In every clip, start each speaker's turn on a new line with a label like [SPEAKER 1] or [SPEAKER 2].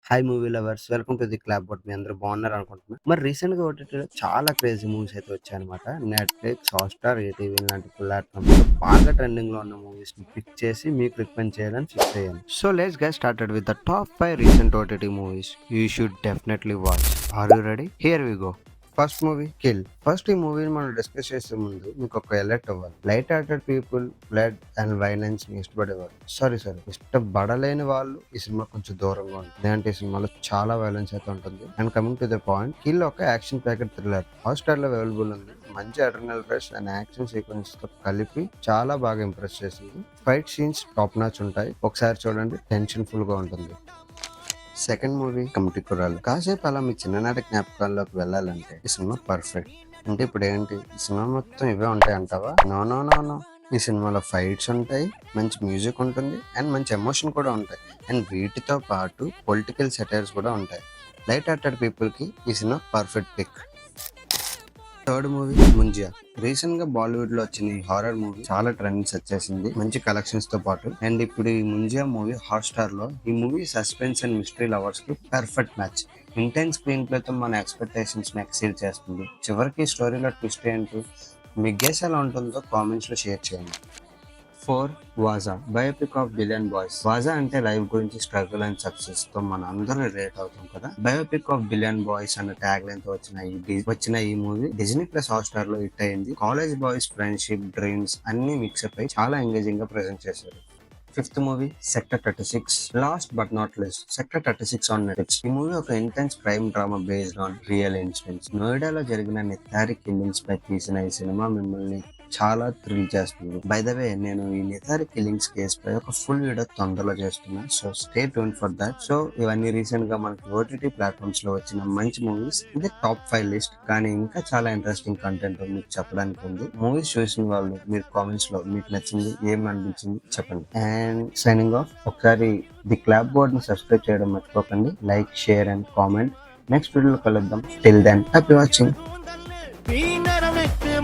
[SPEAKER 1] Hi movie lovers, welcome to the clap board. మీ అందరూ బాగున్నారు అనుకుంటున్నా. మరి రీసెంట్ గా ఓటీటీలో చాలా క్రేజీ మూవీస్ అయితే వచ్చాయన్నమాట. నెట్ఫ్లిక్స్, హాట్స్టార్, ఈటీవీ లాంటి ప్లాట్ఫామ్ బాగా ట్రెండింగ్ లో ఉన్న మూవీస్ ని పిక్ చేసి మీకు రికమెండ్ చేయాలని ఫిక్స్ అయ్యాను. So let's get started with the top 5 recent OTT movies you should definitely watch. Are you ready? Here we go. First movie kill. First ఈ మూవీని మనం డిస్కస్ చేసే ముందు మీకు ఒక ఎలర్ట్ అవ్వాలి. Light hearted people blood and violence ని ఇష్టపడేవారు, సారీ ఇష్టపడలేని వాళ్ళు ఈ సినిమా కొంచెం దూరంగా ఉంటుంది. అంటే ఈ సినిమాలో చాలా వైలెన్స్ అయితే ఉంటుంది. And coming to the point, kill ఒక యాక్షన్ ప్యాకెట్ థ్రిల్లర్. హాట్స్టార్ లో అవైలబుల్ ఉంది. మంచి adrenal rush and action sequence తో కలిపి చాలా బాగా ఇంప్రెస్ చేసింది. ఫైట్ సీన్స్ టాప్ నాచ్ ఉంటాయి. ఒకసారి చూడండి, టెన్షన్ ఫుల్ గా ఉంటుంది. సెకండ్ మూవీ కమిటీ కుర్రాలు. కాసేపు అలా మీ చిన్ననాటి జ్ఞాపకాల్లోకి వెళ్ళాలంటే ఈ సినిమా పర్ఫెక్ట్. అంటే ఇప్పుడు ఏంటి, ఈ సినిమా మొత్తం ఇవే ఉంటాయి అంటావా? No no no no. ఈ సినిమాలో ఫైట్స్ ఉంటాయి, మంచి మ్యూజిక్ ఉంటుంది, అండ్ మంచి ఎమోషన్ కూడా ఉంటాయి. అండ్ వీటితో పాటు పొలిటికల్ సెటైర్స్ కూడా ఉంటాయి. లైట్ హార్టెడ్ పీపుల్ కి ఈ సినిమా perfect pick. Third movie Munjya. Recent గా బాలీవుడ్ లో వచ్చిన ఈ హారర్ మూవీ చాలా ట్రెండ్స్ వచ్చేసింది, మంచి కలెక్షన్స్ తో పాటు. అండ్ ఇప్పుడు ఈ ముంజియా మూవీ హాట్స్టార్ లో. ఈ movie suspense and mystery lovers కి perfect match. Intense screen play తో మన ఎక్స్పెక్టేషన్స్ ని ఎక్సీడ్ చేస్తుంది. చివరికి స్టోరీలో ట్విస్ట్ ఏంటి, మీ గెస్ ఎలా ఉంటుందో కామెంట్స్ లో షేర్ చేయండి. 4 వాజా, బయోపిక్ ఆఫ్ బిలియన్ బాయ్స్. వాజా అంటే లైఫ్ గురించి స్ట్రగుల్ అండ్ సక్సెస్ తో మన అందరూ రిలేట్ అవుతాం కదా. బయోపిక్ ఆఫ్ బిలియన్ బాయ్స్ అనే ట్యాగ్ లైన్ తో వచ్చిన ఈ మూవీ డిజ్నీ ప్లస్ హాట్స్టార్ లో హిట్ అయింది. కాలేజ్ బాయ్స్ ఫ్రెండ్షిప్, డ్రీమ్స్ అన్ని మిక్సప్ అయి చాలా ఎంగేజింగ్ గా ప్రెజెంట్ చేశారు. Fifth movie sector 36. Last but not least, sector 36 on Netflix. ఈ మూవీ ఒక intense crime drama based on real incidents. నోయిడాలో జరిగిన నితారి కిల్లింగ్స్ పై తీసిన ఈ సినిమా మిమ్మల్ని చాలా థ్రిల్ చేస్తుంది. బై ద వే, నేను ఈ నితారి కిల్లింగ్స్ కేసు పై ఒక ఫుల్ వీడియో తొందరలో చేస్తున్నా, so stay tune for that. So ఇవన్నీ రీసెంట్ గా మనకి ఓటీటీ ప్లాట్ఫామ్స్ లో వచ్చిన మంచి మూవీస్. ఇది టాప్ 5 లిస్ట్, కానీ ఇంకా చాలా ఇంట్రెస్టింగ్ కంటెంట్ మీకు చెప్పడానికి ఉంది. మూవీస్ చూసిన వాళ్ళు మీరు కామెంట్స్ లో మీకు నచ్చింది ఏం అనిపించింది చెప్పండి. And signing off. ఒకసారి ది క్లాప్ బోర్డ్ ని సబ్స్క్రైబ్ చేయడం మర్చిపోకండి. Like, share and comment. Next వీడియోలో కలుద్దాం. Till then, happy watching.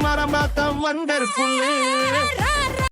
[SPEAKER 2] மரமாக்கம் வண்டர்ஃபுல்